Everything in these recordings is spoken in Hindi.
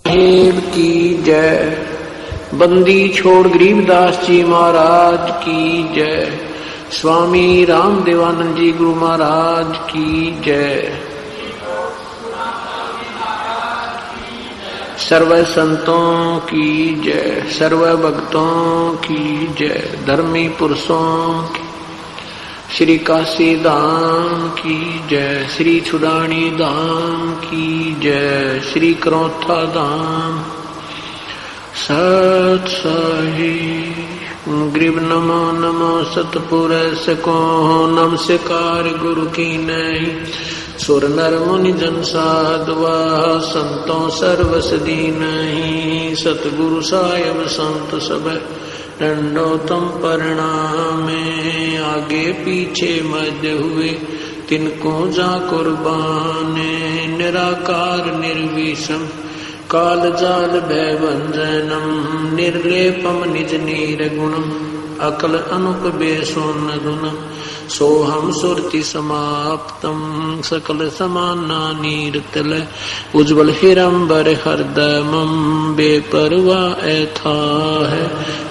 साहेब की जय। बंदी छोड़ गरीबदास जी महाराज की जय। स्वामी राम देवानंद जी गुरु महाराज की जय। सर्व संतों की जय, सर्व भक्तों की जय, धर्मी पुरुषों की, श्री काशी धाम की जय, श्री छुड़ानी धाम की जय, श्री करौथा धाम सत साहिब। ग्रीब नमो नमो सतपुरुष को नमस्कार गुरु की नहीं। सुर नर मुनि जन साधवा संतों सर्वस दीन नहीं। सतगुरु साहिब संत सब दंडोतम प्रणामे। आगे पीछे मध्य हुए तिनको जा कुर्बाने। निराकार निर्विषम काल जाल भय भंजनम। निर्लेपम निज नीर गुणम अकल अनुप बेसोन गुणम। सोहम सुरति समाप्तम सकल समाना नीरतल। उज्ज्वल हिरंबर हृदयमम बेपरवा ऐथा है।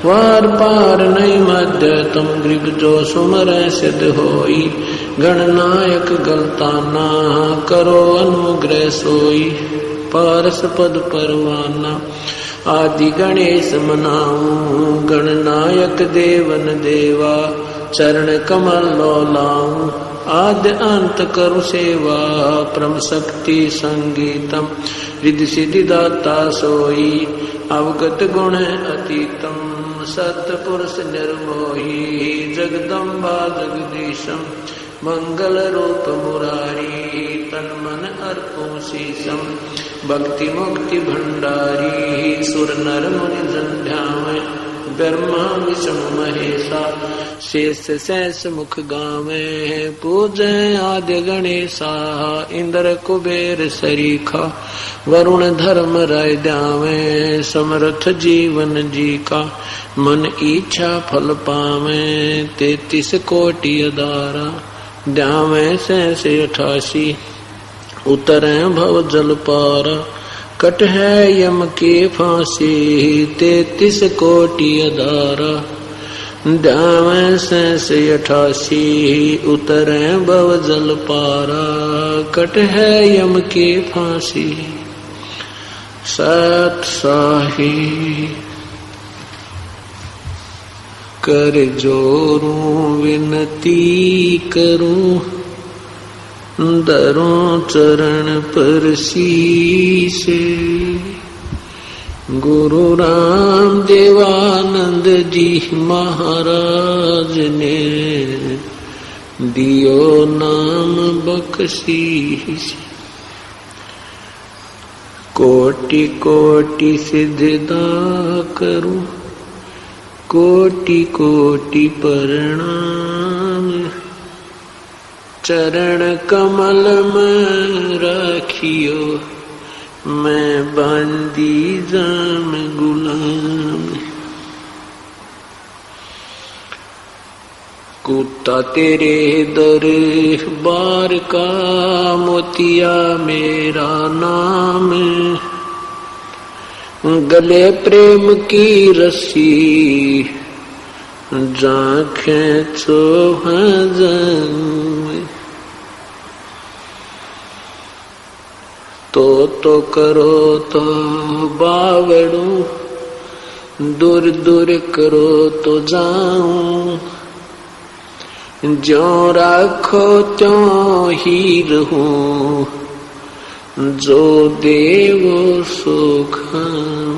वार पार नहीं मध्य तम ग्रीब जो सुमर सिद्ध होई। गणनायक गलताना करो अनुग्रह सोई। पारस पद परवाना आदि गणेश मनाऊं। गणनायक देवन देवा चरण कमल लाऊं। आद्य अंत करु सेवा परम शक्ति संगीतम। रिद्धि सिद्धि दाता सोई अवगत गुण अतीतम। सतपुरुष निर्मोही जगदम्बा जगदीशम। मंगल रूप मुरारी तन मन अर्पो शीशम। भक्ति मुक्ति भंडारी सुर नर मुनि जन ध्यावे। ब्रह्मा विष्णु महेशा शेष सहस मुख गावे। पूजै आद्य गणेशा इंद्र कुबेर सरीखा। वरुण धर्म राय ध्यावे समर्थ जीवन जी का। मन इच्छा फल पावे 33 कोटि अदारा। ध्यावे सहस 88 उतरे भव जल पारा। कट है यम के फांसी 33 कोटि अदारा। ध्यावे सहस 88 उतरे भव जल पारा। कट है यम के फांसी सत साहिब। कर जोरूं विनती करूं दरों चरण पर शीश। गुरु राम देवानंद जी महाराज ने दियो नाम बख्शीश। कोटि कोटि सिद्धदा करूं कोटि कोटि प्रणाम। चरण कमल में रखियो मैं बंदी जाम गुलाम। कुत्ता तेरे दरबार का मोतिया मेरा नाम। गले प्रेम की रस्सी जा खेचो हजन। तो करो तो बावड़ू दूर दूर करो तो जाऊं। ज्यों राखो त्यों ही रहूं जो देवो सो खाऊं।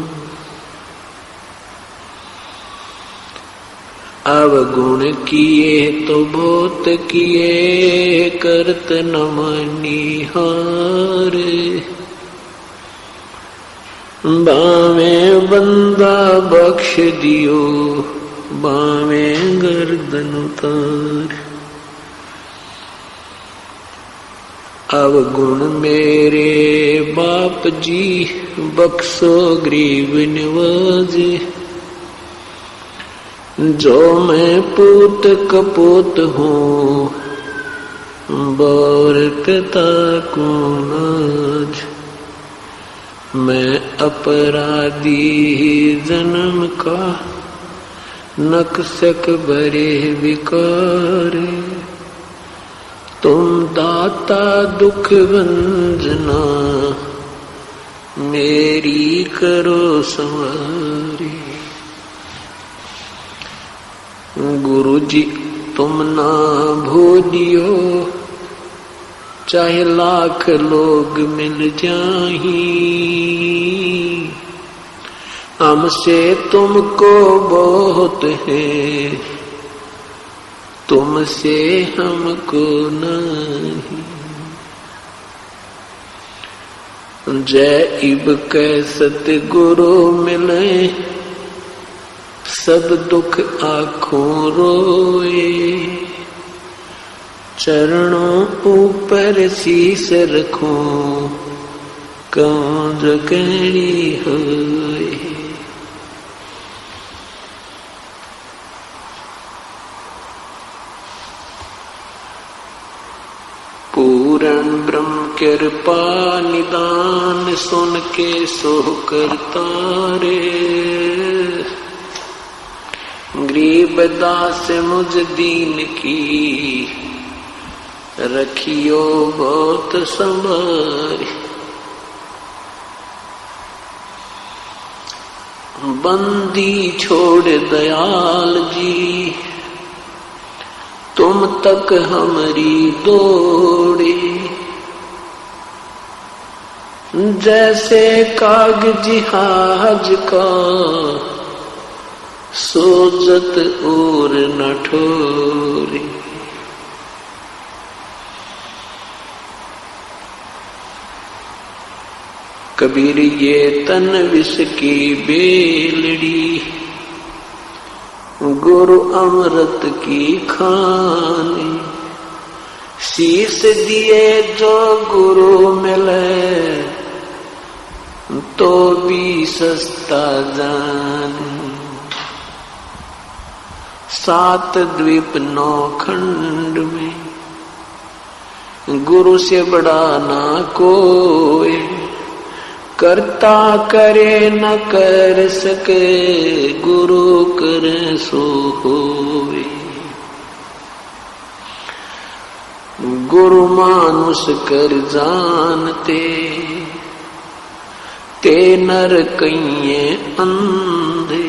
अवगुण किए तो बहुत किए करत न मनिहार। बावे बंदा बख्श दियो बावे गर्दन उतार। अवगुण मेरे बाप जी बख्शो गरीब नवाजे। जो मैं पूत कपूत हूँ बोर पिता को नाज। मैं अपराधी जन्म का, नक्सक भरे विकार। तुम दाता दुख भंजना, मेरी करो संवारी। गुरु जी तुम ना भूलियो, चाहे लाख लोग मिल जाही। हमसे तुमको बहुत है, तुमसे हमको नहीं। जय इब कै सतगुरु मिले, सब दुख आँखों रोए। चरणों ऊपर शीस रखूं, कौन कहनी होए। पूर्ण ब्रह्म कृपा निदान, सुन के सो करता रे। गरीब दास मुझ दीन की, रखियो बहुत संभार। बंदी छोड़ दयाल जी, तुम तक हमारी दौड़े। जैसे कागजी जहाज का, सोजत और न ठोरे। कबीर ये तन विष की बेलड़ी, गुरु अमृत की खानी। शीश दिए जो गुरु मिले, तो भी सस्ता जाने। 7 द्वीप 9 खंड में, गुरु से बड़ा ना कोई। करता करे न कर सके, गुरु करे सो होवे। गुरु मानुष कर जानते, ते नर कइये अंधे।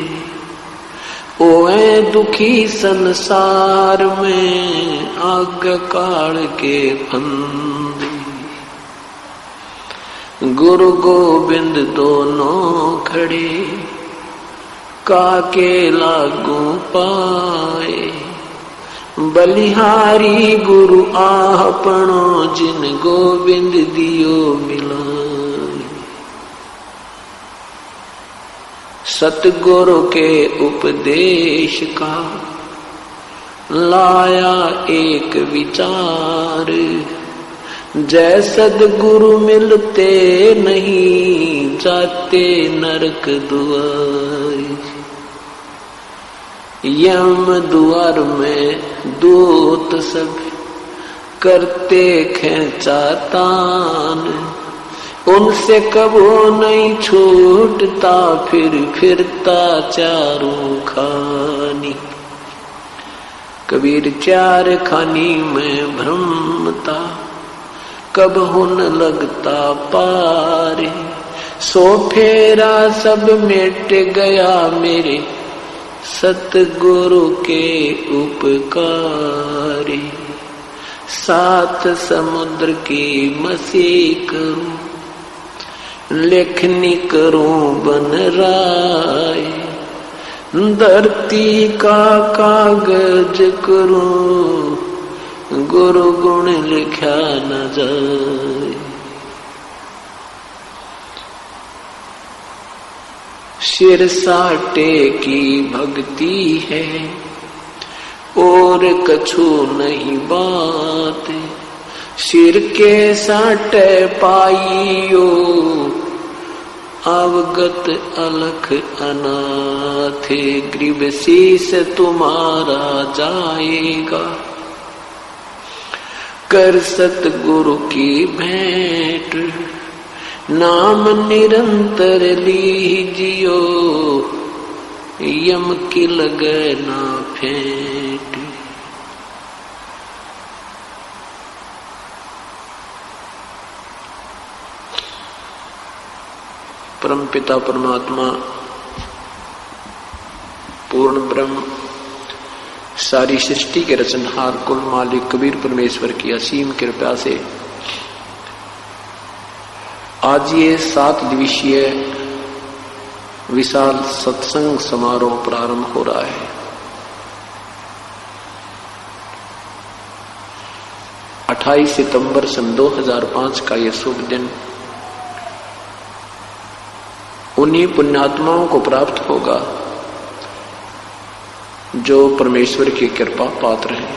ओए दुखी संसार में, आग काल के फंदे। गुरु गोविंद दोनों खड़े, काके लागू पाए। बलिहारी गुरु आपनो, जिन गोविंद दियो मिलाए। सतगुरु के उपदेश का, लाया एक विचार। जय सदगुरु मिलते नहीं, जाते नरक दुआर। यम द्वार में दूत सब, करते खेचा तान। उनसे कबो नहीं छूटता, फिर फिरता चारों खानी। कबीर चार खानी में भ्रमता, कब हुन लगता पारे। सो फेरा सब मिट गया, मेरे सतगुरु के उपकारी। 7 समुद्र की मसी करूं, लेखनी करूं बन राय। धरती का कागज करूं, गुरु गुण लिखा न जाए। सिर साटे की भक्ति है, और कछु नहीं बात। सिर के साटे पाइयो, अवगत अलख अनाथ। ग्रीव शीस तुम्हारा जाएगा, कर सतगुरु की भेंट। नाम निरंतर लीजियो, यम की लगे ना फेंट। परम पिता परमात्मा पूर्ण ब्रह्म सारी सृष्टि के रचनहार कुल मालिक कबीर परमेश्वर की असीम कृपा से आज ये 7 दिवसीय विशाल सत्संग समारोह प्रारंभ हो रहा है। अट्ठाईस सितंबर सन 2005 का यह शुभ दिन उन्हीं पुण्यात्माओं को प्राप्त होगा जो परमेश्वर की कृपा पात्र हैं।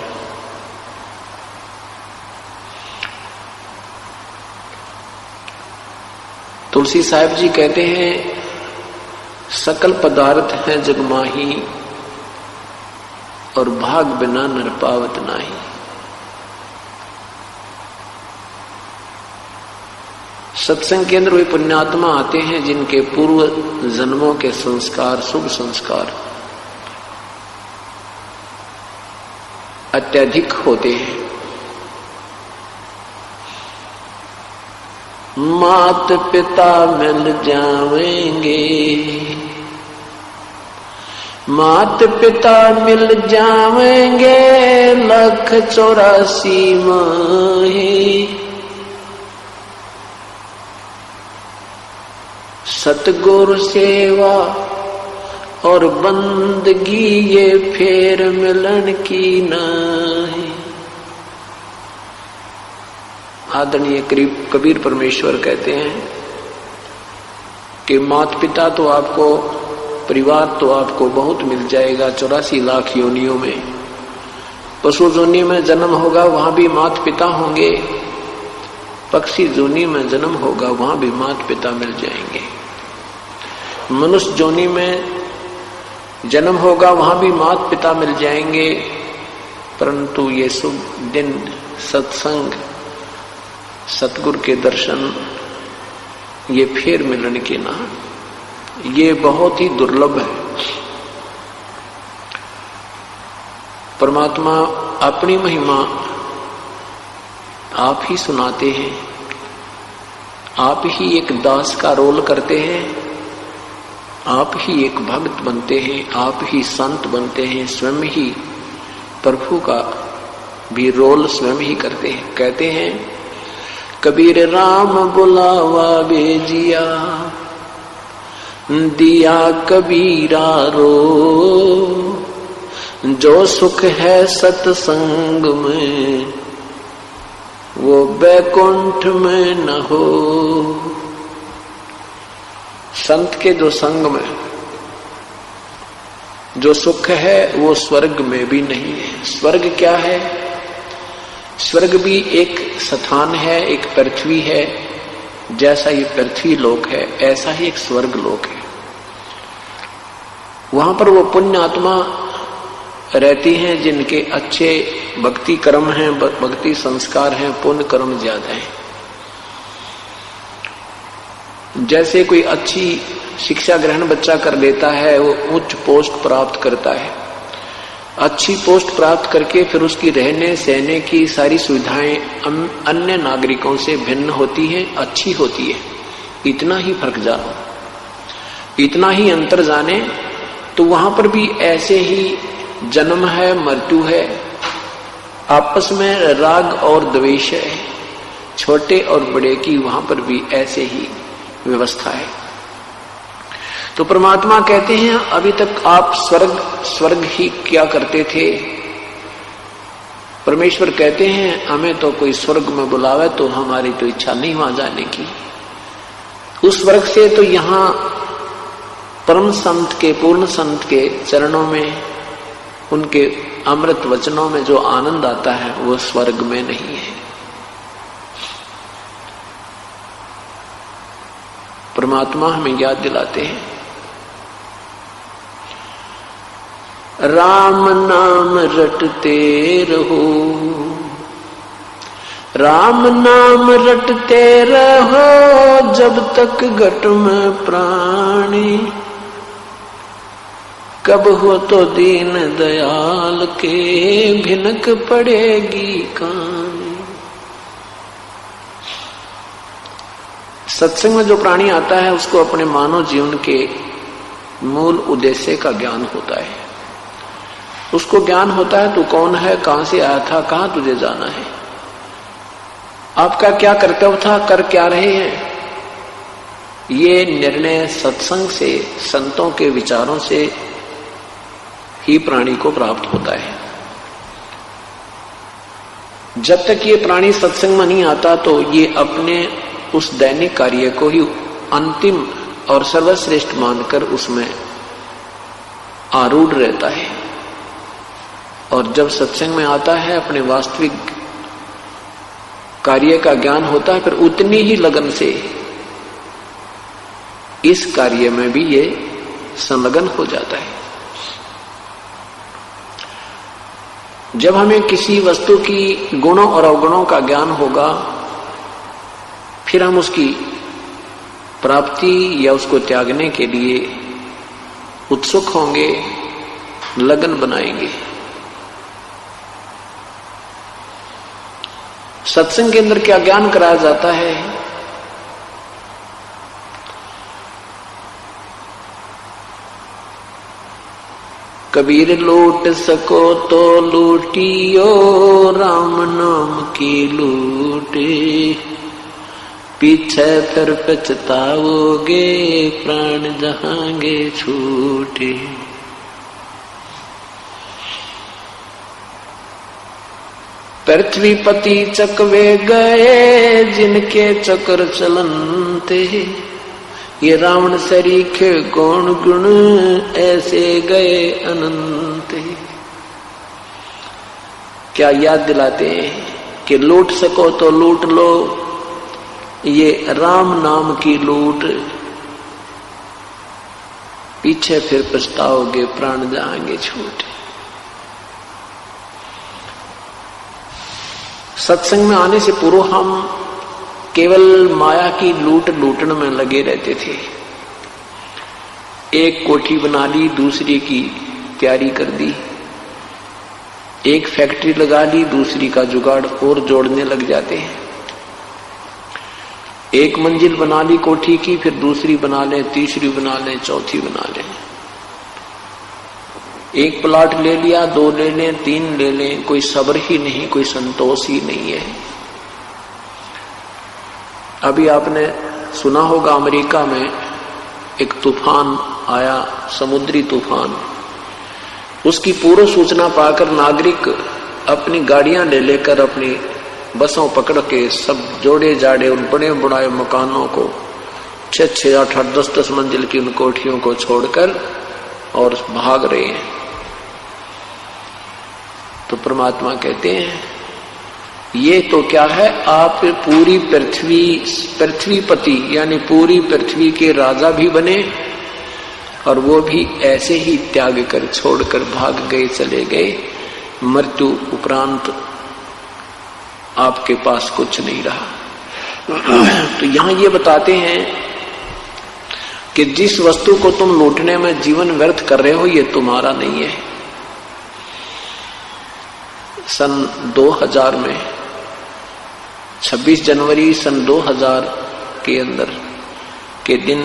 तुलसी साहिब जी कहते हैं, सकल पदार्थ हैं जग माही, और भाग बिना नर पावत नाही। सत्संग के अंदर वे पुण्यात्मा आते हैं जिनके पूर्व जन्मों के संस्कार, शुभ संस्कार अत्यधिक होते हैं। मात पिता मिल जावेंगे, मात पिता मिल जावेंगे, 184 माही। सतगुरु सेवा और बंदगी ये फेर मिलन की नहीं। आदरणीय कबीर परमेश्वर कहते हैं कि माता पिता तो आपको, परिवार तो आपको बहुत मिल जाएगा 84 लाख योनियों में। पशु जोनी में जन्म होगा वहां भी माता पिता होंगे, पक्षी जोनी में जन्म होगा वहां भी माता पिता मिल जाएंगे। मनुष्य जोनी में जन्म होगा वहां भी माता पिता मिल जाएंगे, परंतु ये शुभ दिन सत्संग, सतगुरु के दर्शन, ये फिर मिलन के ना, ये बहुत ही दुर्लभ है। परमात्मा अपनी महिमा आप ही सुनाते हैं, आप ही एक दास का रोल करते हैं, आप ही एक भक्त बनते हैं, आप ही संत बनते हैं, स्वयं ही प्रभु का भी रोल स्वयं ही करते हैं। कहते हैं, कबीर राम बुलावा भेजिया, दिया कबीरा रो, जो सुख है सत्संग में वो बैकुंठ में न हो। संत के जो संग में जो सुख है वो स्वर्ग में भी नहीं है। स्वर्ग क्या है? स्वर्ग भी एक स्थान है, एक पृथ्वी है। जैसा ये पृथ्वी लोक है ऐसा ही एक स्वर्ग लोक है। वहां पर वो पुण्य आत्मा रहती हैं जिनके अच्छे भक्ति कर्म हैं, भक्ति संस्कार हैं, पुण्य कर्म ज्यादा हैं। जैसे कोई अच्छी शिक्षा ग्रहण बच्चा कर लेता है, वो उच्च पोस्ट प्राप्त करता है, अच्छी पोस्ट प्राप्त करके फिर उसकी रहने सहने की सारी सुविधाएं अन्य नागरिकों से भिन्न होती हैं, अच्छी होती है। इतना ही फर्क जानो, इतना ही अंतर जाने तो वहां पर भी ऐसे ही जन्म है, मृत्यु है, आपस में राग और द्वेष है, छोटे और बड़े की वहां पर भी ऐसे ही व्यवस्था है। तो परमात्मा कहते हैं, अभी तक आप स्वर्ग ही क्या करते थे। परमेश्वर कहते हैं, हमें तो कोई स्वर्ग में बुलावे तो हमारी तो इच्छा नहीं वहां जाने की। उस स्वर्ग से तो यहां परम संत के, पूर्ण संत के चरणों में, उनके अमृत वचनों में जो आनंद आता है वो स्वर्ग में नहीं है। परमात्मा हमें याद दिलाते हैं, राम नाम रटते रहो, राम नाम रटते रहो जब तक घट में प्राणी, कब हो तो दीन दयाल के भिनक पड़ेगी कहानी। सत्संग में जो प्राणी आता है उसको अपने मानव जीवन के मूल उद्देश्य का ज्ञान होता है। उसको ज्ञान होता है तू कौन है, कहां से आया था, कहां तुझे जाना है, आपका क्या कर्तव्य था, कर क्या रहे हैं। ये निर्णय सत्संग से, संतों के विचारों से ही प्राणी को प्राप्त होता है। जब तक ये प्राणी सत्संग में नहीं आता तो ये अपने उस दैनिक कार्य को ही अंतिम और सर्वश्रेष्ठ मानकर उसमें आरूढ़ रहता है। और जब सत्संग में आता है, अपने वास्तविक कार्य का ज्ञान होता है, फिर उतनी ही लगन से इस कार्य में भी ये संलग्न हो जाता है। जब हमें किसी वस्तु की गुणों और अवगुणों का ज्ञान होगा, फिर हम उसकी प्राप्ति या उसको त्यागने के लिए उत्सुक होंगे, लगन बनाएंगे। सत्संग के अंदर क्या ज्ञान कराया जाता है? कबीर लूट सको तो लूटियो, राम नाम की लूटे, पीछे फिर पछताओगे, प्राण जहांगे छूटे। पृथ्वीपति चकवे गए जिनके चक्र चलनते, ये रावण सरीखे गौण गुण ऐसे गए अनंत। क्या याद दिलाते हैं कि लूट सको तो लूट लो, ये राम नाम की लूट, पीछे फिर पछताओगे, प्राण जाएंगे छूटे। सत्संग में आने से पूर्व हम केवल माया की लूटने में लगे रहते थे। एक कोठी बना ली, दूसरी की तैयारी कर दी, एक फैक्ट्री लगा ली, दूसरी का जुगाड़ और जोड़ने लग जाते हैं। एक मंजिल बना ली कोठी की, फिर दूसरी बना लें, तीसरी बना लें, चौथी बना लें। एक प्लाट ले लिया, 2 ले लें, 3 ले लें, कोई सब्र ही नहीं, कोई संतोष ही नहीं है। अभी आपने सुना होगा अमेरिका में एक तूफान आया, समुद्री तूफान। उसकी पूर्व सूचना पाकर नागरिक अपनी गाड़ियां ले लेकर अपनी बसों पकड़ के सब जोड़े जाड़े उन बड़े बुढ़ाए मकानों को 6-6, 8-8, 10-10 मंजिल की उन कोठियों को छोड़कर और भाग रहे हैं। तो परमात्मा कहते हैं ये तो क्या है, आप पूरी पृथ्वीपति यानी पूरी पृथ्वी के राजा भी बने और वो भी ऐसे ही त्याग कर छोड़कर भाग गए, चले गए। मृत्यु उपरांत आपके पास कुछ नहीं रहा। तो यहां ये बताते हैं कि जिस वस्तु को तुम लूटने में जीवन व्यर्थ कर रहे हो ये तुम्हारा नहीं है। सन 2000 में 26 जनवरी सन 2000 के अंदर के दिन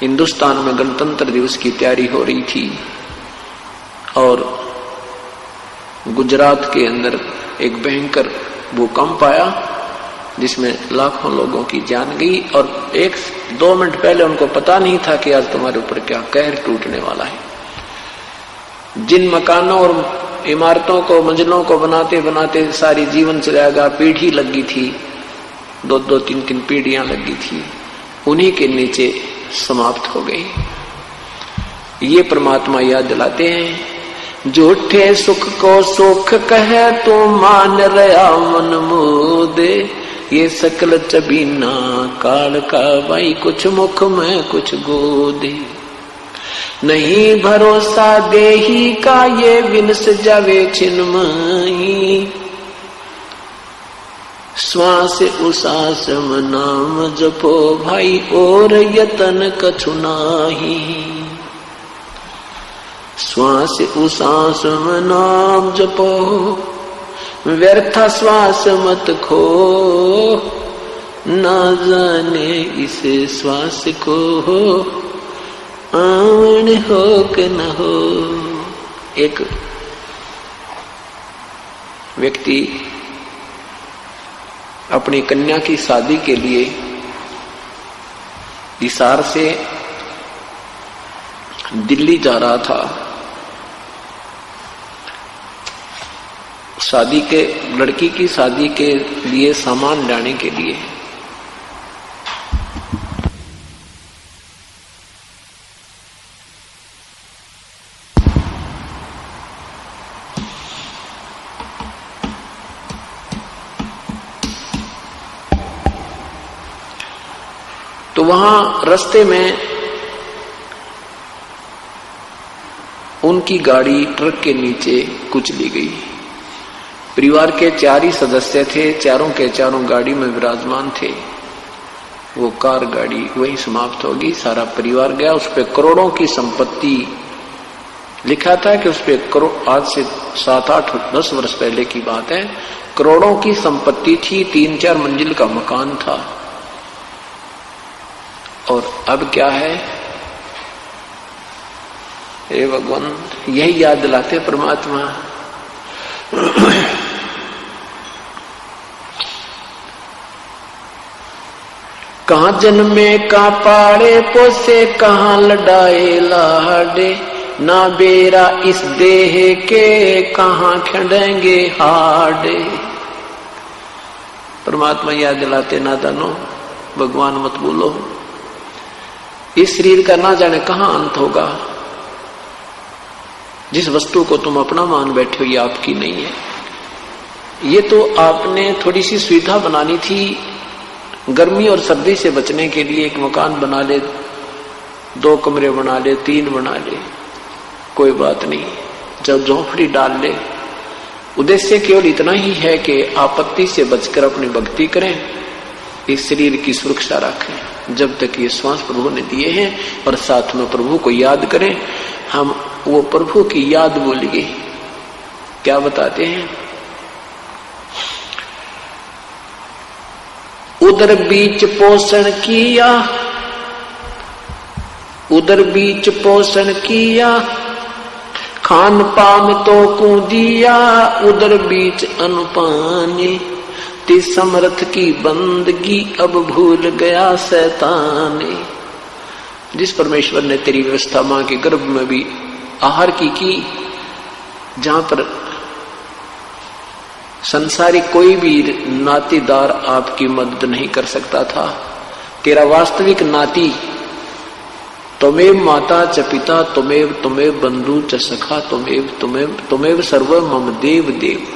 हिंदुस्तान में गणतंत्र दिवस की तैयारी हो रही थी और गुजरात के अंदर एक भयंकर भूकंप आया जिसमें लाखों लोगों की जान गई और 1-2 मिनट पहले उनको पता नहीं था कि आज तुम्हारे ऊपर क्या कहर टूटने वाला है। जिन मकानों और इमारतों को, मंजिलों को बनाते बनाते सारी जीवन चलेगा, पीढ़ी लगी थी, 2-2, 3-3 पीढ़ियां लगी थी, उन्हीं के नीचे समाप्त हो गई। ये परमात्मा याद दिलाते हैं, झूठे सुख को सुख कहे तो मान रहा मन मोदे, ये सकल चबीना काल का भाई, कुछ मुख में कुछ गोदे। नहीं भरोसा देही का ये विनस जावे छिन्मयी, श्वास उसास नाम जपो भाई और यतन कछु नाही। श्वास उसास नाम जपो व्यर्था श्वास मत खो, ना जाने इस श्वास को आवन हो कि न हो। एक व्यक्ति अपनी कन्या की शादी के लिए हिसार से दिल्ली जा रहा था, शादी के लड़की की शादी के लिए सामान लाने के लिए। तो वहां रास्ते में उनकी गाड़ी ट्रक के नीचे कुचली गई। परिवार के 4 ही सदस्य थे, चारों के चारों गाड़ी में विराजमान थे। वो कार गाड़ी वहीं समाप्त होगी, सारा परिवार गया। उस पे करोड़ों की संपत्ति, लिखा था कि उस पे करोड़, आज से 7, 8, 10 वर्ष पहले की बात है, करोड़ों की संपत्ति थी, 3-4 मंजिल का मकान था। और अब क्या है, हे भगवान, यही याद दिलाते परमात्मा। कहाँ जन्मे का पाड़े पोसे, कहाँ लड़ाए लाडे, ना बेरा इस देह के, कहाँ खड़ेंगे हाडे। परमात्मा याद दिलाते, नादानो भगवान मत भूलो, इस शरीर का ना जाने कहाँ अंत होगा। जिस वस्तु को तुम अपना मान बैठे हो ये आपकी नहीं है। ये तो आपने थोड़ी सी सुविधा बनानी थी, गर्मी और सर्दी से बचने के लिए एक मकान बना ले, 2 कमरे बना ले, 3 बना ले, कोई बात नहीं, जब झोंपड़ी डाल ले। उद्देश्य केवल इतना ही है कि आपत्ति से बचकर अपनी भक्ति करें, इस शरीर की सुरक्षा रखें जब तक ये श्वास प्रभु ने दिए हैं, और साथ में प्रभु को याद करें। हम वो प्रभु की याद बोलिए, क्या बताते हैं, उधर बीच पोषण किया, उधर बीच पोषण किया, खान पान तो को दिया, उधर बीच अनुपानी, ती समर्थ की बंदगी अब भूल गया शैतान। जिस परमेश्वर ने तेरी व्यवस्था मां के गर्भ में भी आहार की, जहां पर संसारिक कोई भी नातीदार आपकी मदद नहीं कर सकता था, तेरा वास्तविक नाती त्वमेव माता च पिता, त्वमेव बंधु च सखा, त्वमेव सर्व मम देव देव।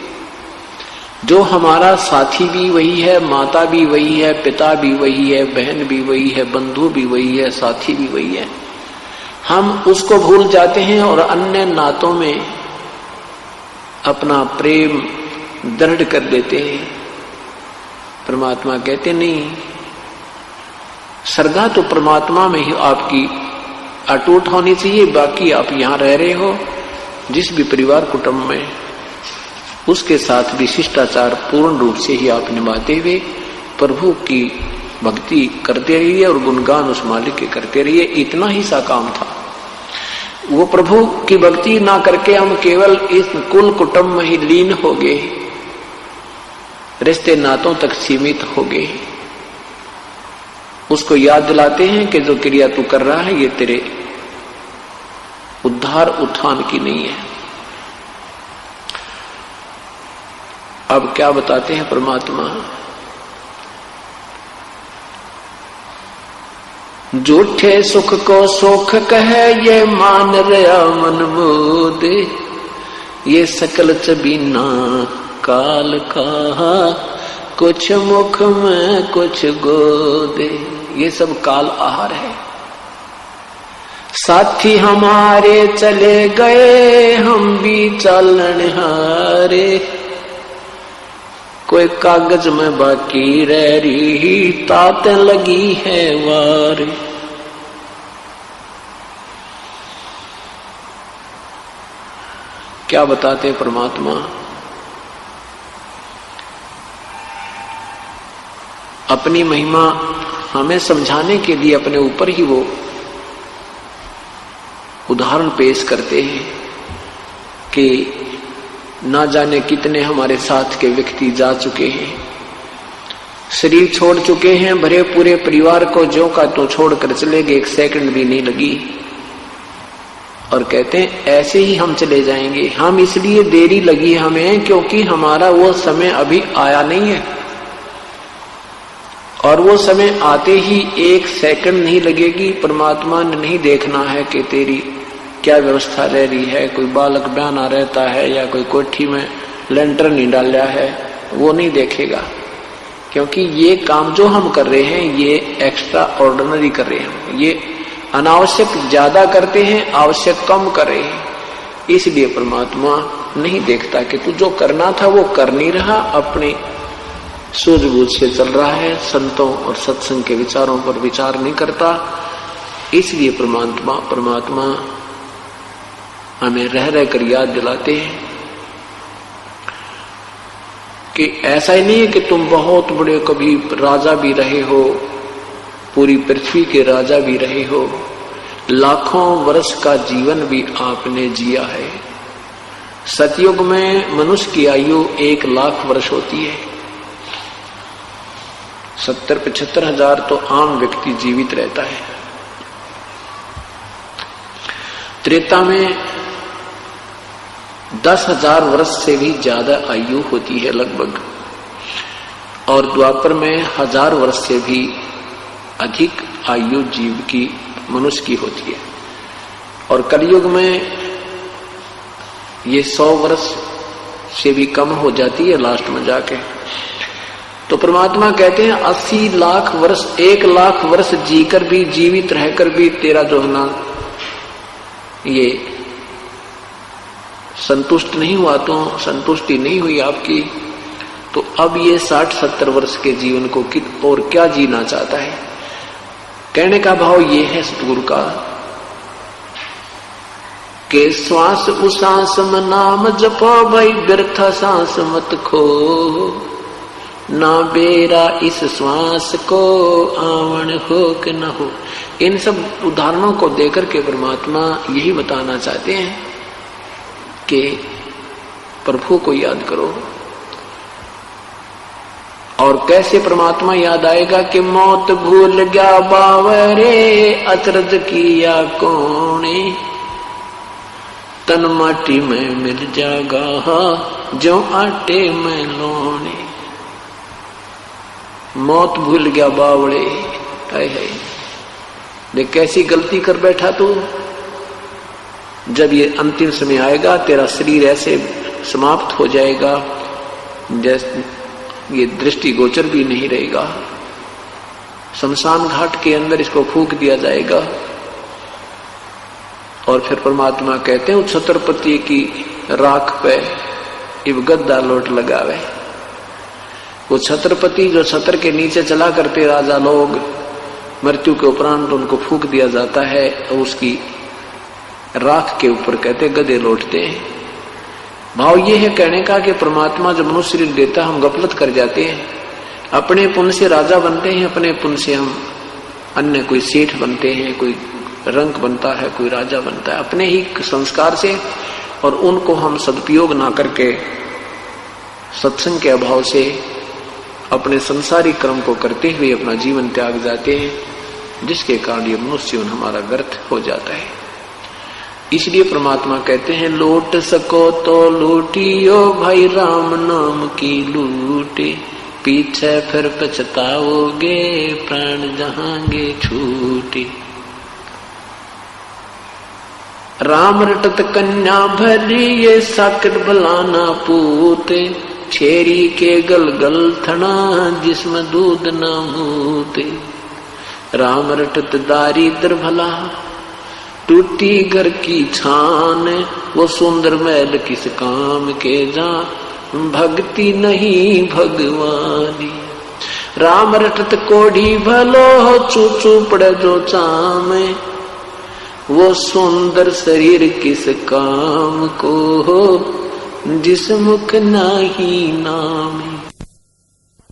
जो हमारा साथी भी वही है, माता भी वही है, पिता भी वही है, बहन भी वही है, बंधु भी वही है, साथी भी वही है। हम उसको भूल जाते हैं और अन्य नातों में अपना प्रेम दृढ़ कर देते हैं। परमात्मा कहते नहीं, श्रद्धा तो परमात्मा में ही आपकी अटूट होनी चाहिए। बाकी आप यहां रह रहे हो जिस भी परिवार कुटुंब में, उसके साथ भी शिष्टाचार पूर्ण रूप से ही आप निभाते हुए प्रभु की भक्ति करते रहिए और गुणगान उस मालिक के करते रहिए। इतना ही सा काम था। वो प्रभु की भक्ति ना करके हम केवल इस कुल कुटुंब में ही लीन हो गए, रिश्ते नातों तक सीमित हो गए। उसको याद दिलाते हैं कि जो क्रिया तू कर रहा है ये तेरे उद्धार उत्थान की नहीं है। अब क्या बताते हैं परमात्मा, झूठे सुख को सुख कहे ये मान रहा मन बोधे, ये सकल चबीना काल का, कुछ मुख में कुछ गोदे। ये सब काल आहार है। साथी हमारे चले गए हम भी चलन हारे, कोई कागज में बाकी रह रही, ताते लगी है वार। क्या बताते परमात्मा? अपनी महिमा हमें समझाने के लिए अपने ऊपर ही वो उदाहरण पेश करते हैं कि ना जाने कितने हमारे साथ के व्यक्ति जा चुके हैं, शरीर छोड़ चुके हैं, भरे पूरे परिवार को जो का तो छोड़कर चले गए, एक सेकंड भी नहीं लगी, और कहते हैं ऐसे ही हम चले जाएंगे। हम इसलिए देरी लगी हमें क्योंकि हमारा वो समय अभी आया नहीं है, और वो समय आते ही एक सेकंड नहीं लगेगी। परमात्मा ने नहीं देखना है कि तेरी क्या व्यवस्था रह रही है, कोई बालक बयाना रहता है या कोई कोठी में लेंटर नहीं डाला है, वो नहीं देखेगा। क्योंकि ये काम जो हम कर रहे हैं ये एक्स्ट्रा ऑर्डिनरी कर रहे हैं, ये अनावश्यक ज्यादा करते हैं, आवश्यक कम कर रहे हैं। इसलिए परमात्मा नहीं देखता कि तू जो करना था वो कर नहीं रहा, अपने सूझबूझ से चल रहा है, संतों और सत्संग के विचारों पर विचार नहीं करता। इसलिए परमात्मा हमें रह रहकर याद दिलाते हैं कि ऐसा ही नहीं है कि तुम बहुत बड़े कभी राजा भी रहे हो, पूरी पृथ्वी के राजा भी रहे हो, लाखों वर्ष का जीवन भी आपने जिया है। सतयुग में मनुष्य की आयु 1 लाख वर्ष होती है, 70-75 हजार तो आम व्यक्ति जीवित रहता है। त्रेता में 10,000 वर्ष से भी ज्यादा आयु होती है लगभग, और द्वापर में 1000 वर्ष से भी अधिक आयु जीव की, मनुष्य की होती है। और कलयुग में ये 100 वर्ष से भी कम हो जाती है लास्ट में जाके। तो परमात्मा कहते हैं 80 लाख वर्ष, 1 लाख वर्ष जीकर भी, जीवित रहकर भी तेरा जो है ना ये संतुष्ट नहीं हुआ, तो संतुष्टि नहीं हुई आपकी, तो अब ये 60-70 वर्ष के जीवन को और क्या जीना चाहता है। कहने का भाव ये है सतगुरु का कि श्वास उसास में नाम जपो भाई, व्यर्थ सांस मत खो, ना बेरा इस श्वास को आवन हो कि न हो। इन सब उदाहरणों को देकर के परमात्मा यही बताना चाहते हैं कि प्रभु को याद करो। और कैसे परमात्मा याद आएगा कि मौत भूल गया बावरे, अचरज किया कोने, तन माटी में मिल जागा जो आटे में लोने। मौत भूल गया बावड़े, हाय हाय, देख कैसी गलती कर बैठा तू। जब ये अंतिम समय आएगा तेरा शरीर ऐसे समाप्त हो जाएगा जैसे ये दृष्टि गोचर भी नहीं रहेगा। शमशान घाट के अंदर इसको फूंक दिया जाएगा। और फिर परमात्मा कहते हैं छत्रपति की राख पे इब गद्दा लोट लगावे। वो छत्रपति जो छत्र के नीचे चला करते राजा लोग, मृत्यु के उपरांत उनको फूंक दिया जाता है और उसकी राख के ऊपर कहते गधे लौटते हैं। भाव ये है कहने का कि परमात्मा जब मनुष्य शरीर देता हम गफलत कर जाते हैं, अपने पुण्य से राजा बनते हैं, अपने पुण्य से हम अन्य कोई सेठ बनते हैं, कोई रंक बनता है, कोई राजा बनता है अपने ही संस्कार से, और उनको हम सदुपयोग ना करके सत्संग के अभाव से अपने संसारिक कर्म को करते हुए अपना जीवन त्याग जाते हैं, जिसके कारण ये मनुष्य जीवन हमारा व्यर्थ हो जाता है। इसलिए परमात्मा कहते हैं लूट सको तो लूटियो भाई, राम नाम की लूटे, पीछे फिर पछताओगे प्राण जहांगे छूटे। राम रटत कन्या भली, ये साकट भलाना पूते, छेरी के गलगल थना जिसमें दूध न मूते। राम रटत दारिद्र भला, टूटी घर की छान, वो सुंदर महल किस काम के जा, भक्ति नहीं भगवानी। राम रटत कोढ़ी भलो चूचू पड़े जो चामे, वो सुंदर शरीर किस काम को हो, जिस मुख नाही नामे।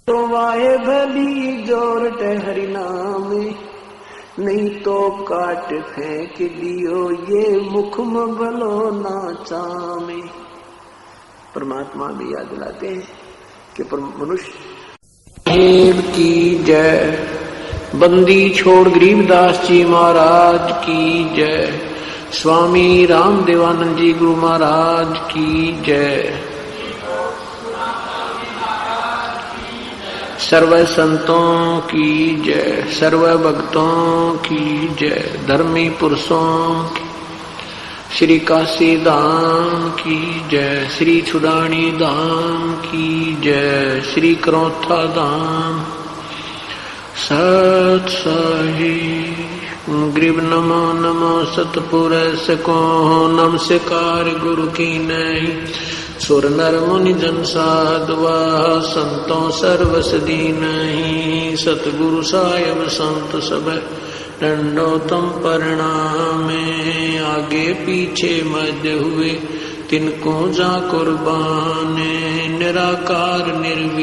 तो वाहे भली जोरट हरि नामे, नहीं तो काट फेंक दियो ये मुख में भलो ना चामे। परमात्मा भी याद दिलाते हैं कि मनुष्य की जय। बंदी छोड़ गरीबदास जी महाराज की जय। स्वामी राम देवानंद जी गुरु महाराज की जय। सर्व संतों की जय, सर्व भक्तों की जय, धर्मी पुरुषों की, श्री काशी धाम की जय, श्री छुड़ानी धाम की जय, श्री करौथा धाम सत साहिब। ग्रीब नमो नमो सतपुरुष को नमस्कार गुरु की नहीं। सुर नर मुनि जन साधवा संतों सर्वस दीनहि। सतगुरु साहेब संत सब दंडोतम परिणामे। आगे पीछे मध्य हुए तिनको जा कुर्बाने। निराकार निर्विकार